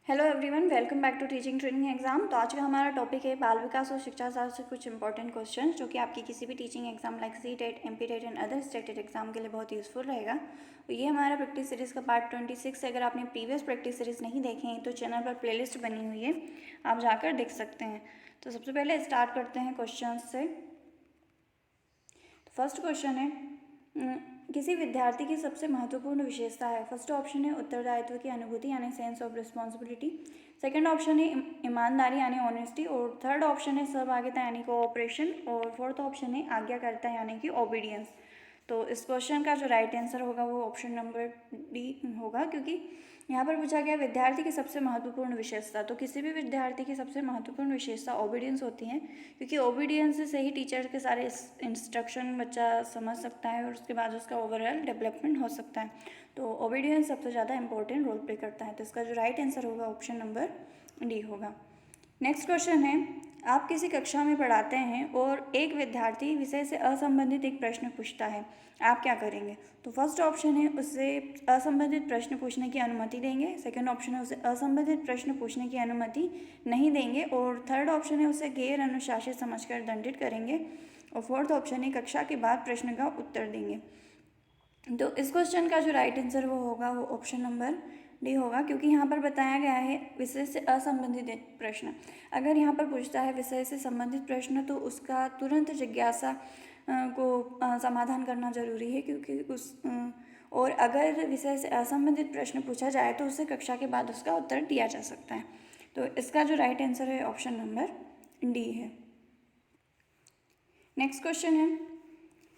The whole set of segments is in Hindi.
Hello everyone, welcome back to teaching training exam. तो आज का हमारा टॉपिक है बाल विकास और शिक्षा शास्त्र से कुछ इंपॉर्टेंट क्वेश्चन जो कि आपकी किसी भी teaching exam like CTET, MPTET and other stated exam के लिए बहुत यूजफुल रहेगा। तो ये हमारा प्रैक्टिस सीरीज़ का पार्ट 26 है। अगर आपने प्रीवियस प्रैक्टिस सीरीज़ नहीं देखे हैं तो चैनल पर प्लेलिस्ट बनी हुई है, आप जाकर देख सकते हैं। तो सबसे पहले स्टार्ट करते हैं क्वेश्चन से। फर्स्ट क्वेश्चन है, किसी विद्यार्थी की सबसे महत्वपूर्ण विशेषता है। फर्स्ट ऑप्शन है उत्तरदायित्व की अनुभूति यानी sense of responsibility. Second option है ईमानदारी यानी ऑनेस्टी। और थर्ड ऑप्शन है सहभागिता यानी कोऑपरेशन। और फोर्थ ऑप्शन है आज्ञाकारिता यानी कि ओबीडियंस। तो इस क्वेश्चन का जो राइट आंसर होगा वो ऑप्शन नंबर डी होगा, क्योंकि यहाँ पर पूछा गया विद्यार्थी की सबसे महत्वपूर्ण विशेषता। तो किसी भी विद्यार्थी की सबसे महत्वपूर्ण विशेषता ओबीडियंस होती है, क्योंकि ओबीडियंस से ही टीचर के सारे इंस्ट्रक्शन बच्चा समझ सकता है और उसके बाद उसका ओवरऑल डेवलपमेंट हो सकता है। तो ओबीडियंस सबसे ज़्यादा इंपॉर्टेंट रोल प्ले करता है। तो इसका जो राइट आंसर होगा ऑप्शन नंबर डी होगा। नेक्स्ट क्वेश्चन है, आप किसी कक्षा में पढ़ाते हैं और एक विद्यार्थी विषय से असंबंधित एक प्रश्न पूछता है, आप क्या करेंगे। तो फर्स्ट ऑप्शन है उसे असंबंधित प्रश्न पूछने की अनुमति देंगे। सेकंड ऑप्शन है उसे असंबंधित प्रश्न पूछने की अनुमति नहीं देंगे। और थर्ड ऑप्शन है उसे गैर अनुशासित समझकर दंडित करेंगे। और फोर्थ ऑप्शन है कक्षा के बाद प्रश्न का उत्तर देंगे। तो इस क्वेश्चन का जो राइट आंसर वो होगा वो ऑप्शन नंबर डी होगा, क्योंकि यहाँ पर बताया गया है विषय से असंबंधित एक प्रश्न। अगर यहाँ पर पूछता है विषय से संबंधित प्रश्न तो उसका तुरंत जिज्ञासा को समाधान करना जरूरी है, क्योंकि और अगर विषय से असंबंधित प्रश्न पूछा जाए तो उसे कक्षा के बाद उसका उत्तर दिया जा सकता है। तो इसका जो राइट आंसर है ऑप्शन नंबर डी है। नेक्स्ट क्वेश्चन है,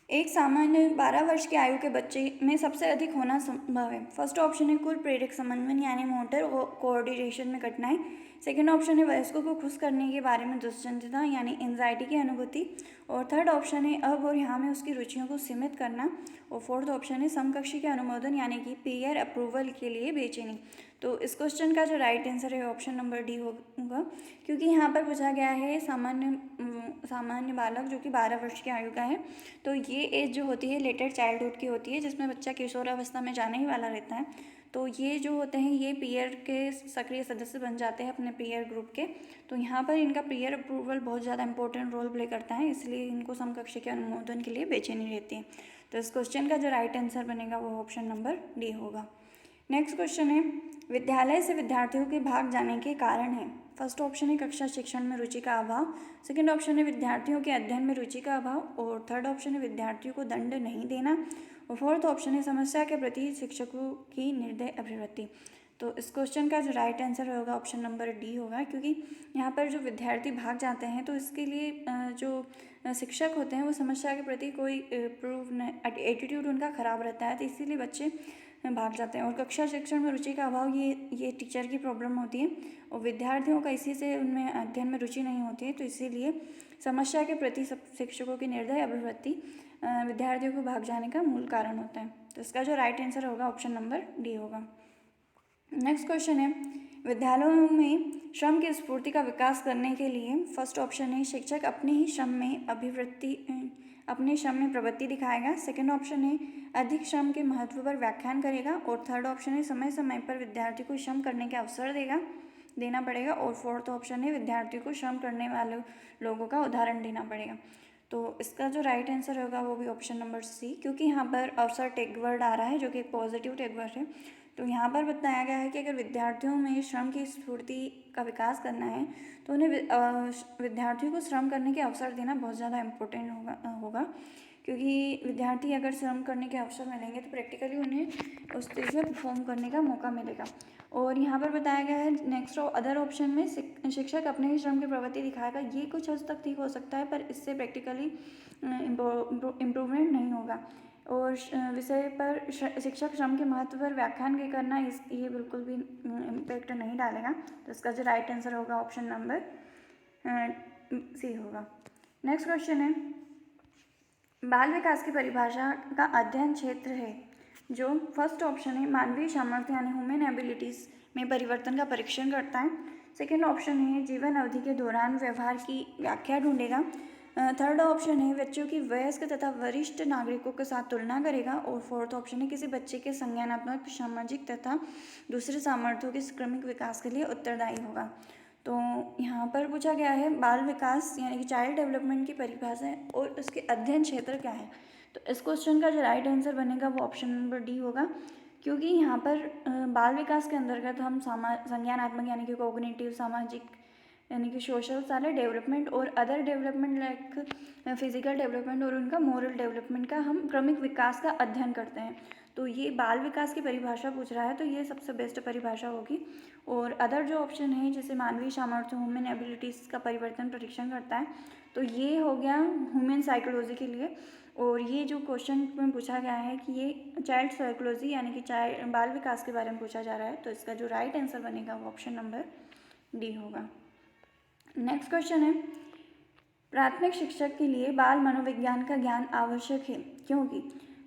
एक सामान्य 12 वर्ष की आयु के बच्चे में सबसे अधिक होना संभव है। फर्स्ट ऑप्शन है कुल प्रेरक समन्वय यानी मोटर कोऑर्डिनेशन में कठिनाई। सेकंड ऑप्शन है वयस्कों को खुश करने के बारे में दुश्चिंतता यानी एंजाइटी की अनुभूति। और थर्ड ऑप्शन है अब और यहाँ में उसकी रुचियों को सीमित करना। और फोर्थ ऑप्शन है समकक्षी के अनुमोदन यानी कि पीयर अप्रूवल के लिए बेचैनी। तो इस क्वेश्चन का जो राइट आंसर है ऑप्शन नंबर डी होगा, क्योंकि यहाँ पर पूछा गया है सामान्य बालक जो कि 12 वर्ष की आयु का है। तो ये एज जो होती है लेटर चाइल्डहुड की होती है, जिसमें बच्चा किशोरावस्था में जाने ही वाला रहता है। तो ये जो होते हैं ये पीयर के सक्रिय सदस्य बन जाते हैं अपने पीयर ग्रुप के। तो यहाँ पर इनका पीयर अप्रूवल बहुत ज़्यादा इंपॉर्टेंट रोल प्ले करता है, इसलिए इनको समकक्षी के अनुमोदन के लिए बेचैनी रहती है। तो इस क्वेश्चन का जो राइट आंसर बनेगा वो ऑप्शन नंबर डी होगा। नेक्स्ट क्वेश्चन है, विद्यालय से विद्यार्थियों के भाग जाने के कारण है। फर्स्ट ऑप्शन है कक्षा शिक्षण में रुचि का अभाव। सेकंड ऑप्शन है विद्यार्थियों के अध्ययन में रुचि का अभाव। और थर्ड ऑप्शन है विद्यार्थियों को दंड नहीं देना। और फोर्थ ऑप्शन है समस्या के प्रति शिक्षकों की निर्दय अभिवृत्ति। तो इस क्वेश्चन का जो राइट आंसर होगा ऑप्शन नंबर डी होगा, क्योंकि यहाँ पर जो विद्यार्थी भाग जाते हैं तो इसके लिए जो शिक्षक होते हैं वो समस्या के प्रति कोई एटीट्यूड उनका ख़राब रहता है, तो इसीलिए बच्चे भाग जाते हैं। और कक्षा शिक्षण में रुचि का अभाव ये टीचर की प्रॉब्लम होती है और विद्यार्थियों का इसी से उनमें अध्ययन में रुचि नहीं होती है, तो इसीलिए समस्या के प्रति सब शिक्षकों की निर्दय अभिवृत्ति विद्यार्थियों को भाग जाने का मूल कारण होता है। तो इसका जो राइट आंसर होगा ऑप्शन नंबर डी होगा। नेक्स्ट क्वेश्चन है, विद्यालयों में श्रम की स्फूर्ति का विकास करने के लिए फर्स्ट ऑप्शन है शिक्षक अपने श्रम में प्रवृत्ति दिखाएगा। सेकंड ऑप्शन है अधिक श्रम के महत्व पर व्याख्यान करेगा। और थर्ड ऑप्शन है समय समय पर विद्यार्थी को श्रम करने के अवसर देना पड़ेगा। और फोर्थ ऑप्शन है विद्यार्थी को श्रम करने वाले लोगों का उदाहरण देना पड़ेगा। तो इसका जो राइट आंसर होगा वो भी ऑप्शन नंबर सी, क्योंकि यहाँ पर अवसर टैग वर्ड आ रहा है जो कि एक पॉजिटिव टैग वर्ड है। तो यहाँ पर बताया गया है कि अगर विद्यार्थियों में श्रम की स्फूर्ति का विकास करना है तो उन्हें विद्यार्थियों को श्रम करने के अवसर देना बहुत ज़्यादा इम्पोर्टेंट होगा, क्योंकि विद्यार्थी अगर श्रम करने के अवसर मिलेंगे तो प्रैक्टिकली उन्हें उस चीज़ में परफॉर्म करने का मौका मिलेगा। और यहाँ पर बताया गया है नेक्स्ट अदर ऑप्शन में शिक्षक अपने ही श्रम की प्रवृत्ति दिखाएगा। ये कुछ हद तक ठीक हो सकता है, पर इससे प्रैक्टिकली इम्प्रूवमेंट नहीं होगा। और विषय पर शिक्षक श्रम के महत्व पर व्याख्यान के करना ये बिल्कुल भी इम्पैक्ट नहीं डालेगा। तो इसका जो राइट आंसर होगा ऑप्शन नंबर सी होगा। नेक्स्ट क्वेश्चन है, बाल विकास की परिभाषा का अध्ययन क्षेत्र है जो फर्स्ट ऑप्शन है मानवीय सामर्थ्य यानी ह्यूमन एबिलिटीज़ में परिवर्तन का परीक्षण करता है। सेकेंड ऑप्शन है जीवन अवधि के दौरान व्यवहार की व्याख्या ढूंढेगा। थर्ड ऑप्शन है बच्चों की वयस्क तथा वरिष्ठ नागरिकों के साथ तुलना करेगा। और फोर्थ ऑप्शन है किसी बच्चे के संज्ञानात्मक, सामाजिक तथा दूसरे सामर्थ्यों के क्रमिक विकास के लिए उत्तरदायी होगा। तो यहाँ पर पूछा गया है बाल विकास यानी कि चाइल्ड डेवलपमेंट की परिभाषा है और उसके अध्ययन क्षेत्र क्या है। तो इस क्वेश्चन का जो राइट आंसर बनेगा वो ऑप्शन नंबर डी होगा, क्योंकि यहाँ पर बाल विकास के अंतर्गत हम संज्ञानात्मक यानी कि कोग्निटिव, सामाजिक यानी कि सोशल सारे डेवलपमेंट और other development like physical development और उनका मोरल डेवलपमेंट का हम क्रमिक विकास का अध्ययन करते हैं। तो ये बाल विकास की परिभाषा पूछ रहा है तो ये सबसे बेस्ट परिभाषा होगी। और अदर जो ऑप्शन है जैसे मानवीय सामर्थ्य, ह्यूमन एबिलिटीज़ का परिवर्तन परीक्षण करता है, तो ये हो गया ह्यूमन साइकोलॉजी के लिए। और ये जो क्वेश्चन में पूछा गया है कि ये चाइल्ड साइकोलॉजी यानी कि चाइल्ड बाल विकास के बारे में पूछा जा रहा है, तो इसका जो राइट आंसर बनेगा वो ऑप्शन नंबर डी होगा। नेक्स्ट क्वेश्चन है प्राथमिक शिक्षक के लिए बाल मनोविज्ञान का ज्ञान आवश्यक है क्योंकि।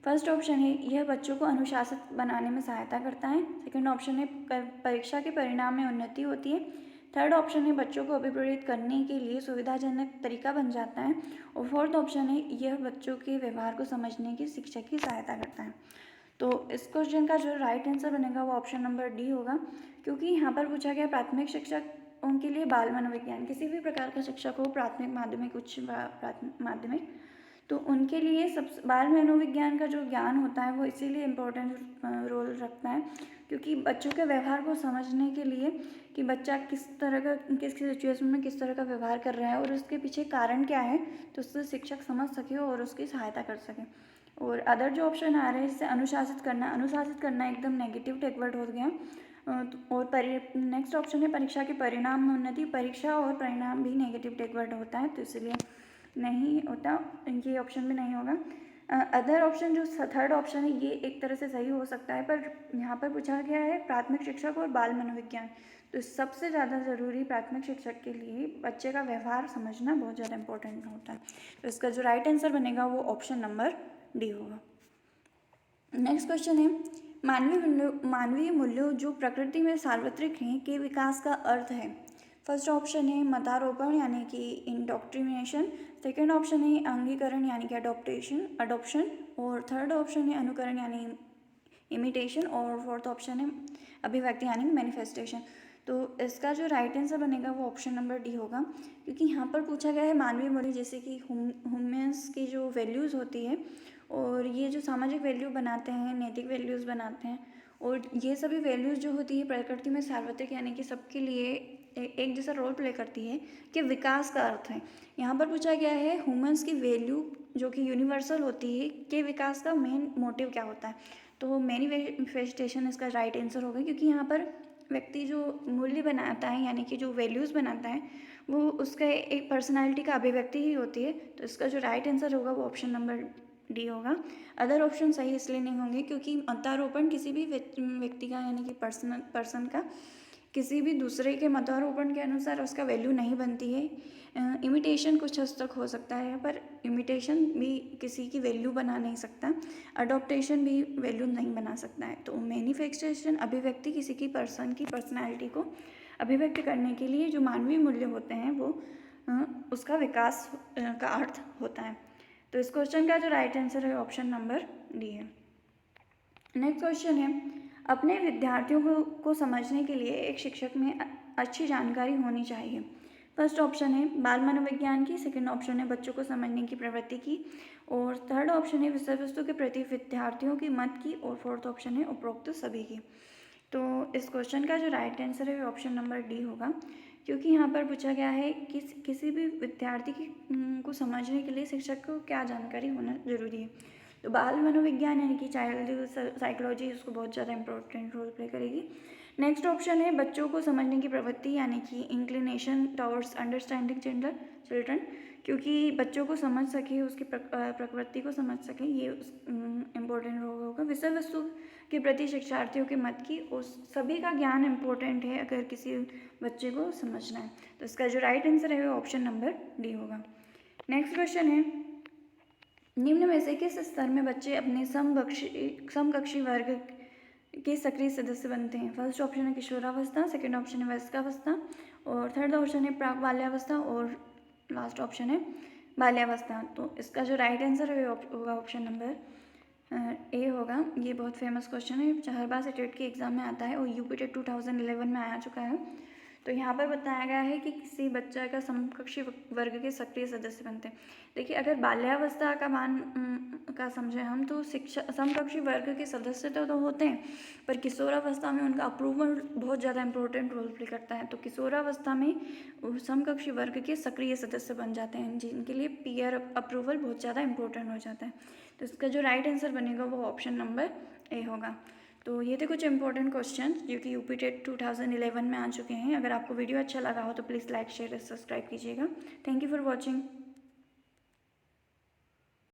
फर्स्ट ऑप्शन है यह बच्चों को अनुशासित बनाने में सहायता करता है। सेकंड ऑप्शन है परीक्षा के परिणाम में उन्नति होती है। थर्ड ऑप्शन है बच्चों को अभिप्रेरित करने के लिए सुविधाजनक तरीका बन जाता है। और फोर्थ ऑप्शन है यह बच्चों के व्यवहार को समझने की शिक्षक की सहायता करता है। तो इस क्वेश्चन का जो राइट आंसर बनेगा वो ऑप्शन नंबर डी होगा, क्योंकि यहाँ पर पूछा गया प्राथमिक शिक्षक उनके लिए बाल मनोविज्ञान किसी भी प्रकार का शिक्षक हो, प्राथमिक, माध्यमिक, उच्च माध्यमिक, तो उनके लिए सब बाल मनोविज्ञान का जो ज्ञान होता है वो इसीलिए इम्पोर्टेंट रोल रखता है क्योंकि बच्चों के व्यवहार को समझने के लिए कि बच्चा किस तरह का किस सिचुएशन में किस तरह का व्यवहार कर रहा है और उसके पीछे कारण क्या है, तो उससे शिक्षक समझ सके और उसकी सहायता कर सके। और अदर जो ऑप्शन आ रहे हैं जैसे अनुशासित करना एकदम नेगेटिव टेक वर्ड हो गया। और नेक्स्ट ऑप्शन है परीक्षा के परिणाम में उन्नति, परीक्षा और परिणाम भी नेगेटिव टेक वर्ड होता है तो इसलिए नहीं होता, ये ऑप्शन भी नहीं होगा। अदर ऑप्शन जो थर्ड ऑप्शन है ये एक तरह से सही हो सकता है, पर यहाँ पर पूछा गया है प्राथमिक शिक्षक और बाल मनोविज्ञान, तो सबसे ज़्यादा ज़रूरी प्राथमिक शिक्षक के लिए बच्चे का व्यवहार समझना बहुत ज़्यादा इंपॉर्टेंट होता है। तो इसका जो राइट आंसर बनेगा वो ऑप्शन नंबर डी होगा। नेक्स्ट क्वेश्चन है मानवीय मूल्यों जो प्रकृति में सार्वत्रिक हैं के विकास का अर्थ है। फर्स्ट ऑप्शन है मतारोपण यानी कि इंडोक्ट्रिनेशन। सेकेंड ऑप्शन है अंगीकरण यानी कि अडॉप्शन। और थर्ड ऑप्शन है अनुकरण यानी इमिटेशन। और फोर्थ ऑप्शन है अभिव्यक्ति यानी मैनिफेस्टेशन। तो इसका जो राइट आंसर बनेगा वो ऑप्शन नंबर डी होगा, क्योंकि यहाँ पर पूछा गया है मानवीय मूल्य जैसे कि ह्यूमन्स की जो वैल्यूज़ होती है और ये जो सामाजिक वैल्यू बनाते हैं, नैतिक वैल्यूज़ बनाते हैं, और ये सभी वैल्यूज़ जो होती है प्रकृति में सार्वत्रिक यानी कि सबके लिए एक जैसा रोल प्ले करती है कि विकास का अर्थ है। यहाँ पर पूछा गया है ह्यूमन्स की वैल्यू जो कि यूनिवर्सल होती है के विकास का मेन मोटिव क्या होता है, तो मैनिफेस्टेशन इसका राइट आंसर होगा, क्योंकि यहाँ पर व्यक्ति जो मूल्य बनाता है यानी कि जो वैल्यूज़ बनाता है वो उसका एक पर्सनालिटी का अभिव्यक्ति ही होती है। तो इसका जो राइट आंसर होगा वो ऑप्शन नंबर डी होगा। अदर ऑप्शन सही इसलिए नहीं होंगे क्योंकि मतारोपण किसी भी व्यक्ति का यानी कि पर्सन का किसी भी दूसरे के मतारोपण के अनुसार उसका वैल्यू नहीं बनती है। इमिटेशन कुछ हद तक हो सकता है पर इमिटेशन भी किसी की वैल्यू बना नहीं सकता, अडॉप्टेशन भी वैल्यू नहीं बना सकता है। तो मैनिफेस्टेशन अभिव्यक्ति किसी की पर्सन की पर्सनैलिटी को अभिव्यक्त करने के लिए जो मानवीय मूल्य होते हैं वो उसका विकास का अर्थ होता है। तो इस क्वेश्चन का जो राइट आंसर है ऑप्शन नंबर डी है। नेक्स्ट क्वेश्चन है अपने विद्यार्थियों को समझने के लिए एक शिक्षक में अच्छी जानकारी होनी चाहिए। फर्स्ट ऑप्शन है बाल मनोविज्ञान की, सेकंड ऑप्शन है बच्चों को समझने की प्रवृत्ति की, और थर्ड ऑप्शन है विषय वस्तु के प्रति विद्यार्थियों की मत की, और फोर्थ ऑप्शन है उपरोक्त सभी की। तो इस क्वेश्चन का जो राइट आंसर है वो ऑप्शन नंबर डी होगा, क्योंकि यहाँ पर पूछा गया है कि किसी भी विद्यार्थी को समझने के लिए शिक्षक को क्या जानकारी होना जरूरी है। तो बाल मनोविज्ञान यानी कि चाइल्ड साइकोलॉजी उसको बहुत ज़्यादा इंपॉर्टेंट रोल प्ले करेगी। नेक्स्ट ऑप्शन है बच्चों को समझने की प्रवृत्ति यानी कि इंक्लिनेशन टॉवर्ड्स अंडरस्टैंडिंग चिल्ड्रन, क्योंकि बच्चों को समझ सके, उसकी प्रवृत्ति को समझ सके, ये इम्पोर्टेंट रोल होगा। विषय वस्तु के प्रति शिक्षार्थियों के मत की, उस सभी का ज्ञान इम्पोर्टेंट है अगर किसी बच्चे को समझना है। तो इसका जो राइट आंसर है वो ऑप्शन नंबर डी होगा। नेक्स्ट क्वेश्चन है निम्न में से किस स्तर में बच्चे अपने समकक्षी वर्ग के सक्रिय सदस्य बनते हैं। फर्स्ट ऑप्शन है किशोरावस्था, सेकंड ऑप्शन है वयस्कावस्था, और थर्ड ऑप्शन है प्राक बाल्यावस्था, और लास्ट ऑप्शन है बाल्यावस्था। तो इसका जो राइट आंसर है होगा ऑप्शन नंबर ए होगा। ये बहुत फेमस क्वेश्चन है, हर बार टेट के एग्जाम में आता है और यूपी टेट 2011 में आ चुका है। तो यहाँ पर बताया गया है कि किसी बच्चा का समकक्षी वर्ग के सक्रिय सदस्य बनते हैं। देखिए, अगर बाल्यावस्था का का समझें हम, तो शिक्षा समकक्षी वर्ग के सदस्य तो होते हैं, पर किशोरावस्था में उनका अप्रूवल बहुत ज़्यादा इंपॉर्टेंट रोल प्ले करता है। तो किशोरावस्था में समकक्षी वर्ग के सक्रिय सदस्य बन जाते हैं, जिनके लिए पीयर अप्रूवल बहुत ज़्यादा इंपॉर्टेंट हो जाता है। तो इसका जो राइट आंसर बनेगा वो ऑप्शन नंबर ए होगा। तो ये थे कुछ इंपॉर्टेंट क्वेश्चन जो कि यूपी टेट 2011 में आ चुके हैं। अगर आपको वीडियो अच्छा लगा हो तो प्लीज़ लाइक शेयर सब्सक्राइब कीजिएगा। Thank you for watching.